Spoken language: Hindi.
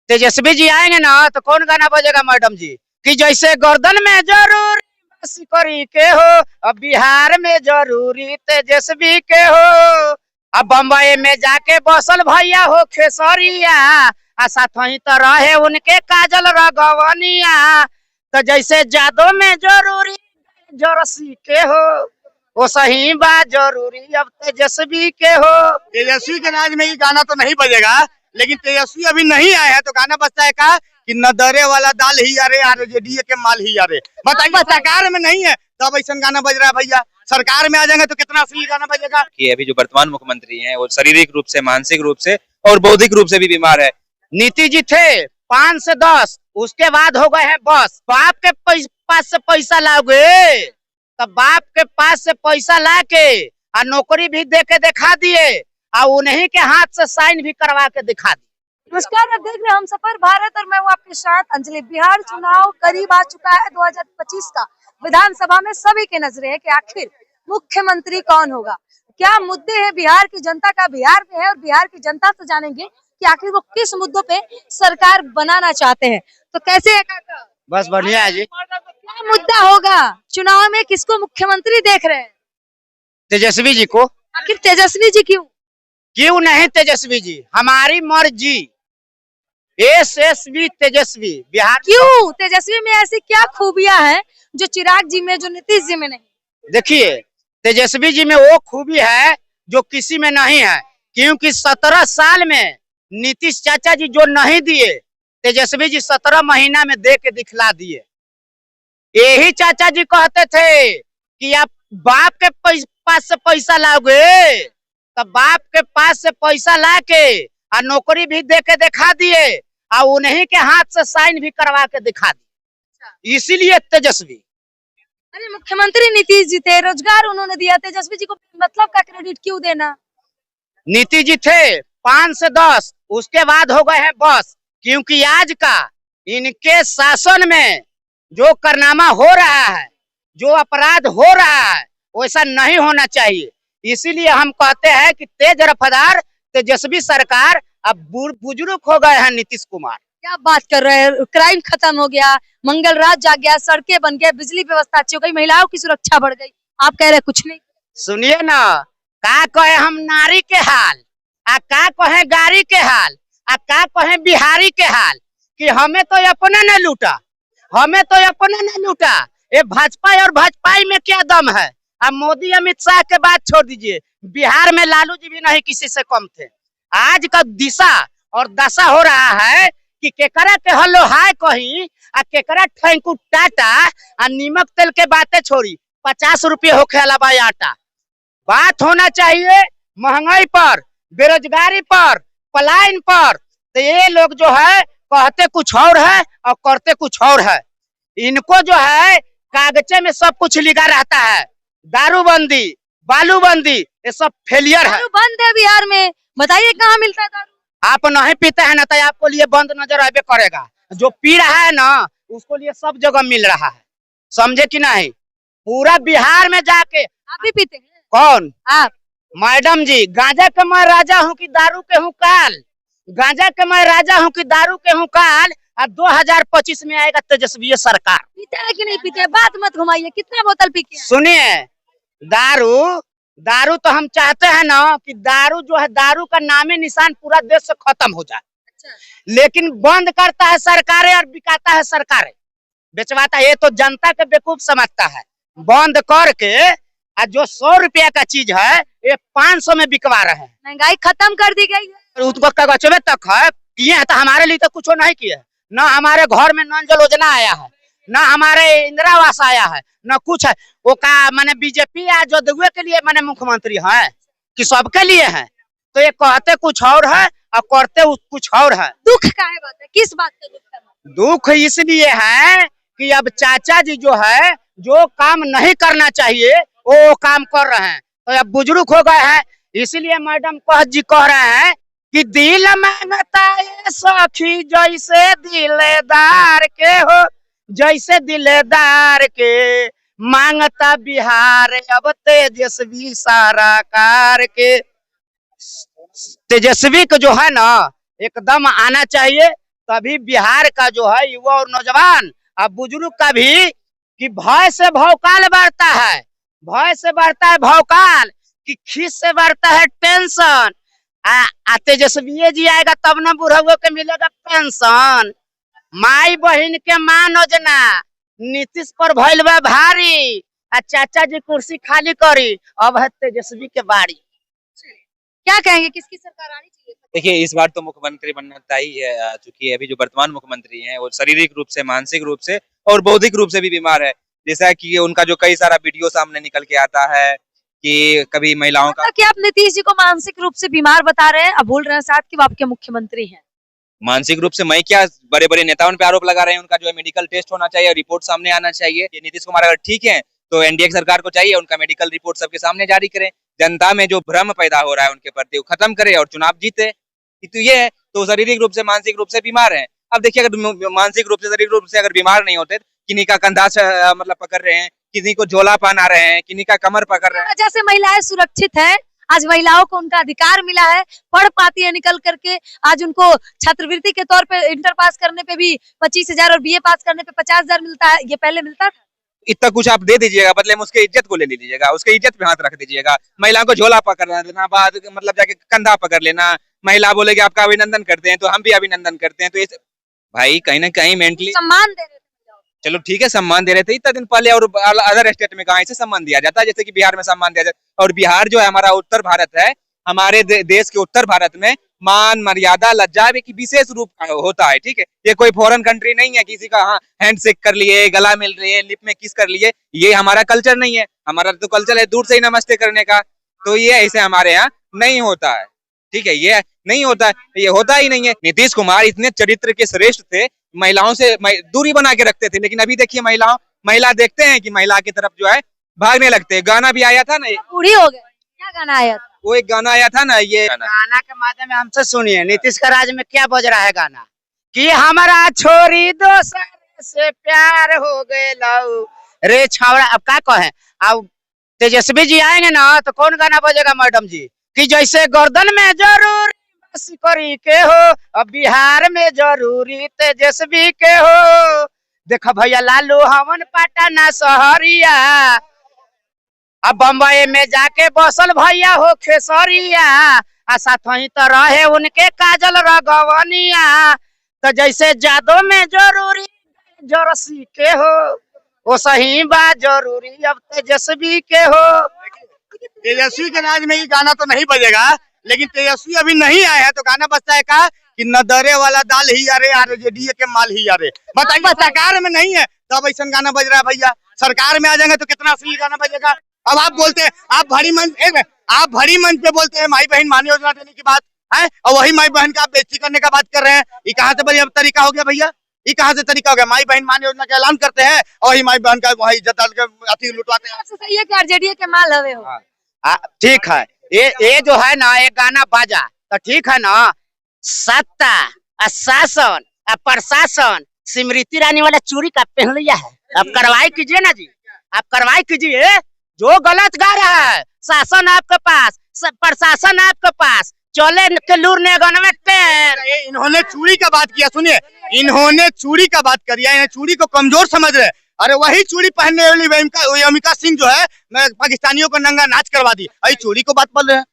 तेजस्वी जी आएंगे ना तो कौन गाना बजेगा मैडम जी? कि जैसे गर्दन में जरूरी बस करी के हो, अब बिहार में जरूरी तेजस्वी के हो। अब बम्बई में जाके बसल भैया हो खेसरिया, आ साथ ही तो रहे उनके काजल रगवनिया। तो जैसे जादो में जरूरी जरसी के हो, वो सही बात जरूरी अब तेजस्वी के हो। तेजस्वी के राज में ये गाना तो नहीं बजेगा, लेकिन तेजस्वी अभी नहीं आए हैं तो गाना बजता है का कि न दरे वाला दाल ही यारे आरजेडीए के माल ही यारे। बताइए, सरकार में नहीं है तब ऐसा गाना बज रहा है भैया, सरकार में आ जाएंगे तो कितना असली गाना बजेगा। कि अभी जो वर्तमान मुख्यमंत्री हैं वो शारीरिक रूप से, मानसिक रूप से और बौद्धिक रूप से भी बीमार है। नीतीश जी थे 5 से 10, उसके बाद हो गए हैं बस। बाप के पास से पैसा लाओगे तब बाप के पास से पैसा लाके और नौकरी भी दे के दिखा दिए और उन्हीं के हाथ से साइन भी करवा के दिखा दिए। नमस्कार, आप देख रहे हैं हम सफर भारत और मैं हूँ आपके साथ अंजलि। बिहार चुनाव करीब आ चुका है 2025 का। विधानसभा में सभी के नजरे है कि आखिर मुख्यमंत्री कौन होगा, क्या मुद्दे हैं बिहार की जनता का बिहार में है, और बिहार की जनता से जानेंगे कि आखिर वो किस मुद्दों पे सरकार बनाना चाहते हैं। तो कैसे है काका? बस बढ़िया है जी। क्या मुद्दा होगा चुनाव में, किसको मुख्यमंत्री देख रहे हैं? तेजस्वी जी को। आखिर तेजस्वी जी क्यों? क्यों नहीं तेजस्वी जी, हमारी मर्जी। एसएसवी तेजस्वी बिहार। क्यों तेजस्वी में ऐसी क्या खूबियां हैं जो चिराग जी में, जो नीतीश जी में नहीं? देखिए, तेजस्वी जी में वो खूबी है जो किसी में नहीं है, क्योंकि 17 साल में नीतीश चाचा जी जो नहीं दिए, तेजस्वी जी 17 महीना में दे के दिखला दिए। यही चाचा जी कहते थे कि आप बाप के पास से पैसा लाओगे, तब बाप के पास से पैसा लाके और नौकरी भी दे के दिखा दिए और उन्हीं के हाथ से साइन भी करवा के दिखा दिए, इसीलिए तेजस्वी। अरे मुख्यमंत्री नीतीश जी थे, रोजगार उन्होंने दिया, तेजस्वी जी को मतलब का क्रेडिट क्यों देना? नीतीश जी थे 5 से 10, उसके बाद हो गए हैं बस। क्योंकि आज का इनके शासन में जो कारनामा हो रहा है, जो अपराध हो रहा है, वैसा नहीं होना चाहिए। इसीलिए हम कहते हैं कि तेज रफ्तार तेजस्वी सरकार। अब बुजुर्ग हो गए हैं नीतीश कुमार। क्या बात कर रहे हैं, क्राइम खत्म हो गया, मंगल राज जाग गया, सड़कें बन गए, बिजली व्यवस्था अच्छी हो गई, महिलाओं की सुरक्षा बढ़ गई, आप कह रहे कुछ नहीं? सुनिए ना, का कहे हम नारी के हाल, आ का कहे गाड़ी के हाल, आ का कहे बिहारी के हाल, कि हमें तो अपने न लूटा, हमें तो अपने न लूटा। ये भाजपा और भाजपाई में क्या दम है? अब मोदी अमित शाह के बात छोड़ दीजिए, बिहार में लालू जी भी नहीं किसी से कम थे। आज का दिशा और दशा हो रहा है कि केकरा के हल्लो हाय कहीं आ केकरा ठैंकू टाटा आ नीमक तेल के बातें छोड़ी 50 रुपये होखे अलावा आटा। बात होना चाहिए महंगाई पर, बेरोजगारी पर, पलायन पर। तो ये लोग जो है कहते कुछ और है और करते कुछ और है। इनको जो है कागजे में सब कुछ लिखा रहता है, दारूबंदी, बालूबंदी, ये सब फेलियर है। दारू बंद है बिहार में, बताइए कहाँ मिलता है दारू? आप नहीं पीते हैं ना तो आपको लिए बंद नजर आवे करेगा। जो पी रहा है ना उसको लिए सब जगह मिल रहा है, समझे कि नहीं? पूरा बिहार में जाके। आप भी पीते हैं? कौन? आप? मैडम जी, गांजा के मैं राजा हूँ कि दारू के हूँ काल? गांजा के मैं राजा हूँ कि दारू के हूँ काल? और 2025 में आएगा तेजस्वी सरकार। पीते हैं कि नहीं पीते? बात मत घुमाइए, कितना बोतल पी के? सुनिए, दारू तो हम चाहते हैं ना कि दारू जो है, दारू का नामे निशान पूरा देश से खत्म हो जाए। अच्छा। लेकिन बंद करता है सरकारें और बिकाता है सरकारें, बेचवाता है। ये तो जनता के बेवकूफ समझता है। बंद करके और जो 100 रुपया का चीज है ये 500 में बिकवा रहे हैं। महंगाई खत्म कर दी गई है। उसको कागजवे तक है किए हैं, तो हमारे लिए तो कुछ नहीं किए। ना हमारे घर में नल जल योजना आया है, ना हमारे इंदिरा आवास आया है, ना कुछ है। वो का माने बीजेपी या जदयू के लिए माने मुख्यमंत्री है कि सबके लिए है? तो ये कहते कुछ और है और करते कुछ और है। दुख का है बात है, किस बात का दुख है? दुख इसलिए है कि अब चाचा जी जो है, जो काम नहीं करना चाहिए वो काम कर रहे हैं। तो अब बुजुर्ग हो गए हैं, इसलिए मैडम जी कह रहे हैं कि दिल मांगता है सखी जैसे दिलेदार के हो, जैसे दिलेदार के मांगता बिहार अब तेजस्वी सरकार के। तेजस्वी को जो है ना एकदम आना चाहिए तभी बिहार का जो है युवा और नौजवान और बुजुर्ग का भी कि भय से भौकाल बढ़ता है, भय से बढ़ता है भौकाल, कि खीस से बढ़ता है टेंशन। तेजस्वी जी आएगा तब ना बुढ़ाओ के मिलेगा पेंशन। माई बहन के मान योजना नीतीश पर भइल बा भारी, चाचा जी कुर्सी खाली करी, अब है तेजस्वी के बारी। क्या कहेंगे, किसकी सरकार आनी चाहिए? देखिए, इस बार तो मुख्यमंत्री बनना तय ही है, चूंकि अभी जो वर्तमान मुख्यमंत्री हैं वो शारीरिक रूप से, मानसिक रूप से और बौद्धिक रूप से भी बीमार है। जैसा कि उनका जो कई सारा वीडियो सामने निकल के आता है कि कभी महिलाओं का, कि आप नीतीश जी को मानसिक रूप से बीमार बता रहे हैं, अब भूल रहे हैं साथ कि वो आपके मुख्यमंत्री हैं। मानसिक रूप से मैं क्या, बड़े बड़े नेताओं पे आरोप लगा रहे हैं। उनका जो है मेडिकल टेस्ट होना चाहिए, रिपोर्ट सामने आना चाहिए। ये नीतीश कुमार अगर ठीक है तो एनडीए सरकार को चाहिए उनका मेडिकल रिपोर्ट सबके सामने जारी करें, जनता में जो भ्रम पैदा हो रहा है उनके प्रति वो खत्म करे और चुनाव जीते। तो ये है, तो शारीरिक रूप से, मानसिक रूप से बीमार है। अब देखिए, अगर मानसिक रूप से, शारीरिक रूप से अगर बीमार नहीं होते, किन्हीं का कंधा मतलब पकड़ रहे हैं, किसी को झोला पहना रहे हैं, किन्हीं का कमर पकड़ रहे हैं। जैसे महिलाएं सुरक्षित है, आज महिलाओं को उनका अधिकार मिला है, पढ़ पाती है निकल करके। आज उनको छात्रवृत्ति के तौर पे इंटर पास करने पे भी 25,000 और बीए पास करने पे 50,000 मिलता है, ये पहले मिलता था। इतना कुछ आप दे दीजिएगा, बदले में उसके इज्जत को ले लीजिएगा, उसके इज्जत पे हाथ रख दीजिएगा। महिलाओं को झोला पकड़ देना, बाद मतलब जाके कंधा पकड़ लेना, महिला बोलेगी आपका अभिनंदन करते हैं तो हम भी अभिनंदन करते हैं। तो ये भाई कहीं ना कहीं मेंटली सम्मान दे रहे थे। चलो ठीक है, सम्मान दे रहे थे इतना दिन पहले, और अदर स्टेट में कहाँ ऐसे सम्मान दिया जाता है जैसे कि बिहार में सम्मान दिया जाता है। और बिहार जो है हमारा उत्तर भारत है, हमारे देश के उत्तर भारत में मान, मर्यादा, लज्जा एक विशेष रूप होता है। ठीक है, ये कोई फॉरेन कंट्री नहीं है किसी का हाँ हैंड शेक कर लिए, गला मिल रहे, लिप में किस कर लिए, ये हमारा कल्चर नहीं है। हमारा तो कल्चर है दूर से ही नमस्ते करने का, तो ये ऐसे हमारे यहाँ नहीं होता है। ठीक है, ये नहीं होता है, ये होता ही नहीं है। नीतीश कुमार इतने चरित्र के श्रेष्ठ थे, महिलाओं से दूरी बना के रखते थे, लेकिन अभी देखिए महिला देखते हैं कि महिला की तरफ जो है भागने लगते हैं। गाना भी आया था ना, बूढ़ी हो गए, क्या गाना आया था? वो एक गाना आया था ना, ये गाना के माध्यम में हमसे सुनिए नीतीश का राज में क्या बज रहा है गाना, कि हमारा छोरी दोसर से प्यार हो गए लऊ रे छावड़ा। अब क्या कहें, अब तेजस्वी जी आएंगे ना तो कौन गाना बजेगा मैडम जी, कि जैसे गर्दन में जरूरी करी के हो, अब बिहार में जरूरी तेजस्वी के हो। देखो भैया लालू हमन पटना शहरिया, अब बम्बई में जाके बसल भैया हो खेसरिया, आ साथ ही तो रहे उनके काजल रगवनिया। तो जैसे जादो में जरूरी जरसी के हो, वो सही बा जरूरी अब तेजस्वी के हो। तेजस्वी के राज में ये गाना तो नहीं बजेगा, लेकिन तेजस्वी अभी नहीं आए हैं तो गाना बजता है का कि न दरे वाला दाल ही अरे आरजेडी के माल ही अरे। बताइए, सरकार में नहीं है तब ऐसा गाना बज रहा है भैया, सरकार में आ जाएंगे तो कितना असली गाना बजेगा। अब आप बोलते हैं, आप भरी मंच पे बोलते हैं माई बहन मान योजना देने की बात है, और वही माई बहन का आप बेइज्जती करने का बात कर रहे हैं। ये कहाँ से बढ़िया तरीका हो गया भैया, ये कहाँ से तरीका हो गया? माई बहन मान योजना का ऐलान करते हैं और वही माई बहन का वही इज्जत अति लुटवाते हैं। सही है कि आरजेडी के माल हवे हो। ठीक है, ये जो है ना, ये गाना बाजा तो ठीक है ना। सत्ता, शासन, प्रशासन स्मृति ईरानी वाला चूड़ी का पहन लिया है, अब कार्रवाई कीजिए ना जी, आप कार्रवाई कीजिए। जो गलत गा रहा है, शासन आपके पास, प्रशासन आपके पास, चले के लूर ने गनवे पे। इन्होंने चूड़ी का बात किया, सुनिए, इन्होंने चूड़ी का बात करिया, इन्हें चूड़ी को कमजोर समझ रहे। अरे वही चूड़ी पहनने वाली अमिका सिंह जो है, मैं पाकिस्तानियों को नंगा नाच करवा दी, अरे चूड़ी को बात बोल रहे हैं।